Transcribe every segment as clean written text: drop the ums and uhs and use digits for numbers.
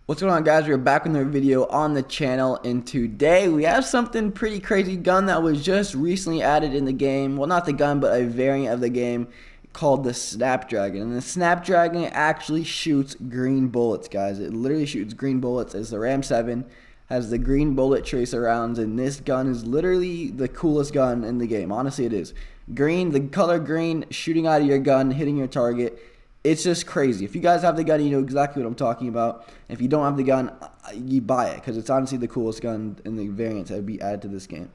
What's going on, guys? We're back with another video on the channel, and today we have something pretty crazy. Gun that was just recently added in the game. Well, not the gun, but a variant of the game called the Snapdragon. And the Snapdragon actually shoots green bullets, guys. It literally shoots green bullets. As the RAM-7 has the green bullet tracer rounds, and this gun is literally the coolest gun in the game. Honestly, it is. Green, the color green, shooting out of your gun, hitting your target. It's just crazy. If you guys have the gun, you know exactly what I'm talking about. If you don't have the gun, you buy it, because it's honestly the coolest gun in the variants that would be added to this game.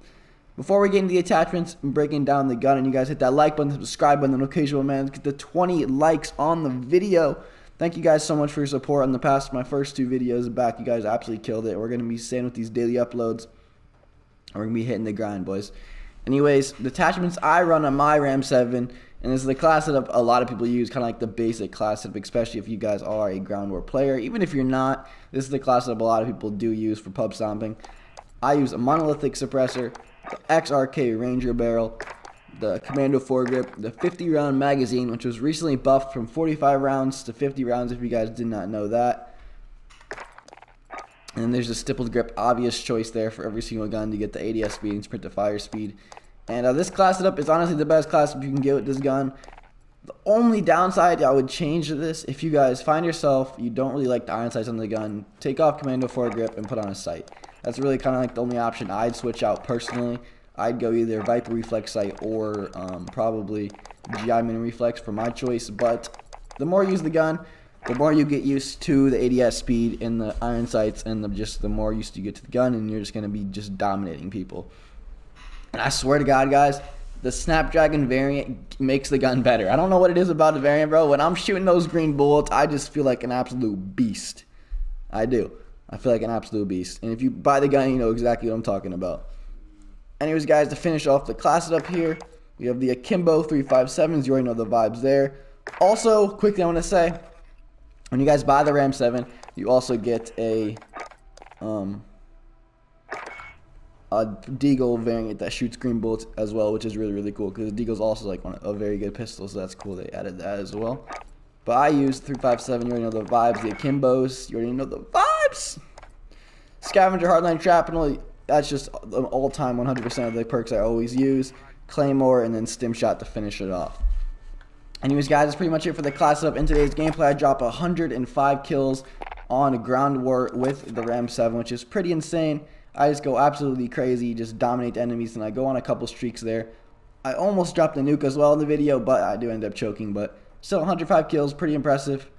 Before we get into the attachments and breaking down the gun, and you guys hit that like button, subscribe button, the notification bell, man. Let's get the 20 likes on the video. Thank you guys so much for your support on my first two videos back. You guys absolutely killed it. We're going to be staying with these daily uploads. We're going to be hitting the grind, boys. Anyways, the attachments I run on my RAM-7, and this is the class setup a lot of people use, kind of like the basic class setup, especially if you guys are a ground war player. Even if you're not, this is the class setup a lot of people do use for pub stomping. I use a monolithic suppressor, the XRK Ranger barrel, the Commando foregrip, the 50-round magazine, which was recently buffed from 45 rounds to 50 rounds, if you guys did not know that. And then there's the stippled grip, obvious choice there for every single gun to get the ADS speed and sprint to fire speed. And this class setup is honestly the best class setup you can get with this gun. The only downside I would change to this, if you guys find yourself, you don't really like the iron sights on the gun, take off Commando foregrip and put on a sight. That's really kind of like the only option I'd switch out personally. I'd go either Viper reflex sight or probably GI mini reflex for my choice. But the more you use the gun, the more you get used to the ADS speed and the iron sights, and the more used you get to the gun, and you're just going to be just dominating people. And I swear to God, guys, the Snapdragon variant makes the gun better. I don't know what it is about the variant, bro. When I'm shooting those green bullets, I just feel like an absolute beast. I do. I feel like an absolute beast. And if you buy the gun, you know exactly what I'm talking about. Anyways, guys, to finish off the class setup here, we have the Akimbo 357s. You already know the vibes there. Also, quickly I want to say, when you guys buy the RAM-7, you also get a Deagle variant that shoots green bullets as well, which is really, really cool, because Deagle's also like a very good pistol, so that's cool they added that as well. But I use 357, you already know the vibes. The Akimbos, you already know the vibes. Scavenger, Hardline, Shrapnel, that's just all-time 100% of the perks I always use. Claymore, and then Stim Shot to finish it off. Anyways, guys, that's pretty much it for the class setup. In today's gameplay, I drop 105 kills on ground war with the RAM-7, which is pretty insane. I just go absolutely crazy, just dominate the enemies, and I go on a couple streaks there. I almost dropped a nuke as well in the video, but I do end up choking. But still, 105 kills, pretty impressive.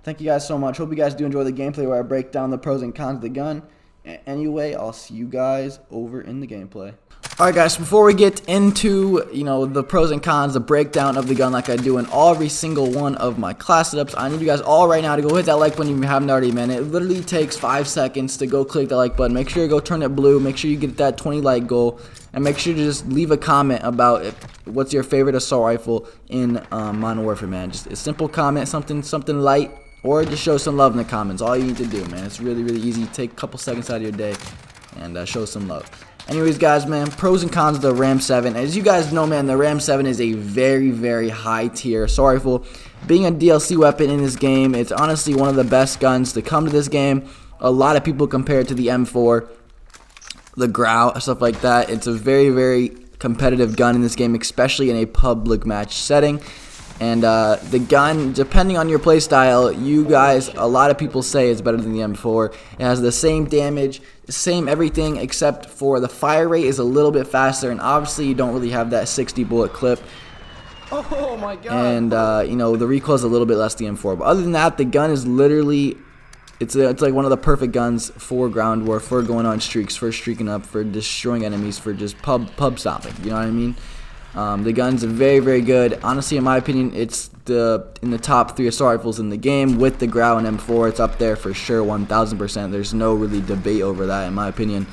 Thank you guys so much. Hope you guys do enjoy the gameplay where I break down the pros and cons of the gun. Anyway, I'll see you guys over in the gameplay. Alright, guys, before we get into, the pros and cons, the breakdown of the gun like I do in every single one of my class setups, I need you guys all right now to go hit that like button if you haven't already, man. It literally takes 5 seconds to go click the like button. Make sure you go turn it blue. Make sure you get that 20 like goal. And make sure to just leave a comment about what's your favorite assault rifle in Modern Warfare, man. Just a simple comment, something light, or just show some love in the comments. All you need to do, man. It's really, really easy. Take a couple seconds out of your day and show some love. Anyways, guys, man, pros and cons of the RAM-7. As you guys know, man, the RAM-7 is a very, very high tier assault rifle. Being a DLC weapon in this game, it's honestly one of the best guns to come to this game. A lot of people compare it to the M4, the Grau, stuff like that. It's a very, very competitive gun in this game, especially in a public match setting. And the gun, depending on your playstyle, a lot of people say it's better than the M4. It has the same damage, same everything, except for the fire rate is a little bit faster, and obviously you don't really have that 60 bullet clip. Oh my god. And the recoil is a little bit less than the M4. But other than that, the gun is literally, it's like one of the perfect guns for ground war, for going on streaks, for streaking up, for destroying enemies, for just pub stopping. You know what I mean? The gun's very, very good. Honestly, in my opinion, it's in the top 3 assault rifles in the game. With the Grau and M4, it's up there for sure, 1000%. There's no really debate over that, in my opinion.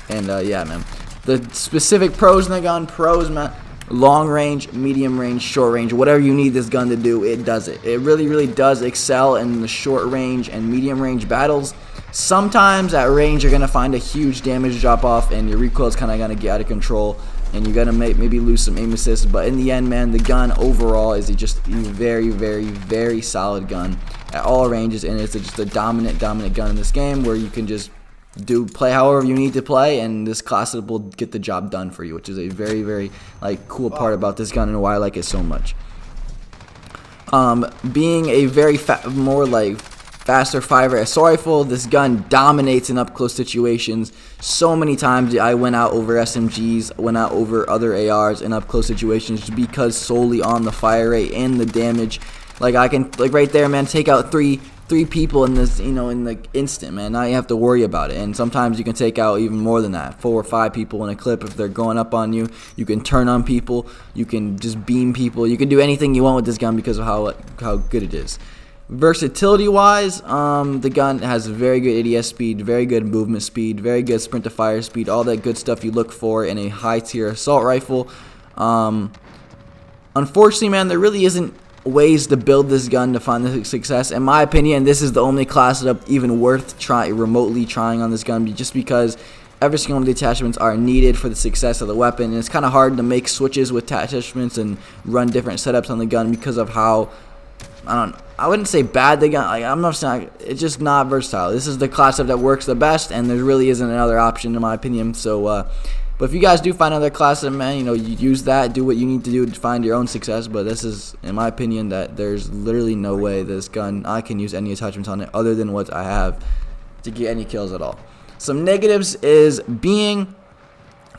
And yeah, man, the specific pros in the gun, man, long range, medium range, short range, whatever you need this gun to do, it does it. It really, really does excel in the short range and medium range battles. Sometimes at range you're going to find a huge damage drop off and your recoil is kind of going to get out of control. and you're gonna maybe lose some aim assist, but in the end, man, the gun overall is just a very, very, very solid gun at all ranges, and it's just a dominant gun in this game where you can just play however you need to play, and this class will get the job done for you, which is a very, very cool part about this gun and why I like it so much. Being a very more faster fire assault rifle, this gun dominates in up close situations. So many times I went out over SMGs, went out over other ARs in up close situations because solely on the fire rate and the damage. I can right there, man, take out three people in this, in instant, man. Now you have to worry about it, and sometimes you can take out even more than that, 4 or 5 people in a clip if they're going up on you. You can turn on people, you can just beam people, you can do anything you want with this gun because of how good it is. Versatility wise, the gun has very good ADS speed, very good movement speed, very good sprint to fire speed, all that good stuff you look for in a high tier assault rifle. Unfortunately, man, there really isn't ways to build this gun to find the success. In my opinion, this is the only class setup even worth remotely trying on this gun, just because every single one of the attachments are needed for the success of the weapon, and it's kind of hard to make switches with attachments and run different setups on the gun because of how, I wouldn't say bad the gun, I'm not saying, it's just not versatile. This is the class setup that works the best, and there really isn't another option in my opinion. So but if you guys do find another class, man, you use that, do what you need to do to find your own success. But this is, in my opinion, that there's literally no way this gun I can use any attachments on it other than what I have to get any kills at all. Some negatives is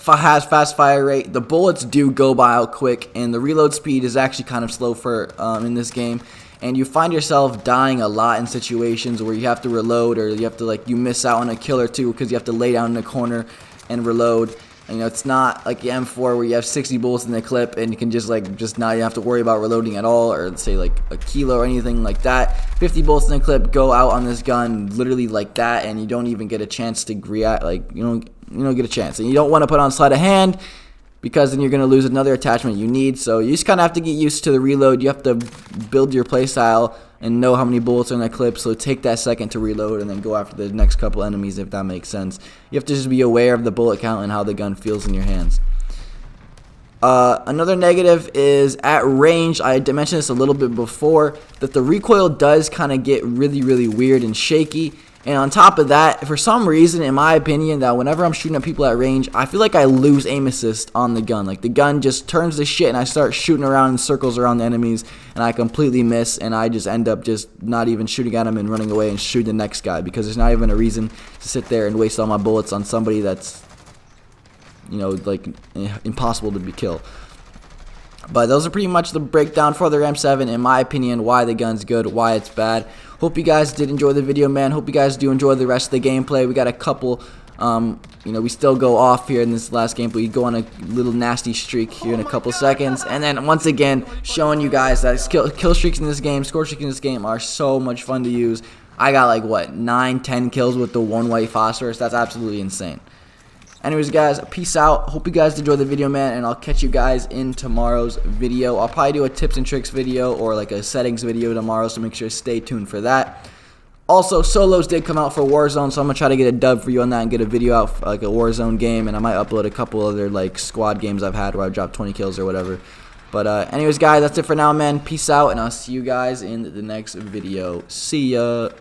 has fast fire rate. The bullets do go by out quick, and the reload speed is actually kind of slow for in this game. And you find yourself dying a lot in situations where you have to reload, or you have to you miss out on a kill or two because you have to lay down in a corner and reload. It's not like the M4 where you have 60 bullets in the clip and you can just now you have to worry about reloading at all, or say a kilo or anything like that. 50 bullets in the clip go out on this gun literally like that, and you don't even get a chance to react. You don't get a chance, and you don't want to put on sleight of hand because then you're going to lose another attachment you need. So you just kind of have to get used to the reload. You have to build your playstyle and know how many bullets are in that clip, so take that second to reload and then go after the next couple enemies, if that makes sense. You have to just be aware of the bullet count and how the gun feels in your hands. Another negative is at range. I mentioned this a little bit before, that the recoil does kind of get really, really weird and shaky. And on top of that, for some reason, in my opinion, that whenever I'm shooting at people at range, I feel like I lose aim assist on the gun. The gun just turns to shit, and I start shooting around in circles around the enemies, and I completely miss, and I just end up just not even shooting at them and running away and shooting the next guy, because there's not even a reason to sit there and waste all my bullets on somebody that's, impossible to kill. But those are pretty much the breakdown for the RAM-7, in my opinion, why the gun's good, why it's bad. Hope you guys did enjoy the video, man. Hope you guys do enjoy the rest of the gameplay. We got a couple, we still go off here in this last game, but we go on a little nasty streak here in a couple seconds. And then once again, showing you guys that kill streaks in this game, score streaks in this game are so much fun to use. I got 9-10 kills with the one white phosphorus. That's absolutely insane. Anyways, guys, peace out. Hope you guys enjoyed the video, man, and I'll catch you guys in tomorrow's video. I'll probably do a tips and tricks video or a settings video tomorrow, so make sure to stay tuned for that. Also, solos did come out for Warzone, so I'm going to try to get a dub for you on that and get a video out for a Warzone game, and I might upload a couple other squad games I've had where I've dropped 20 kills or whatever. But anyways, guys, that's it for now, man. Peace out, and I'll see you guys in the next video. See ya.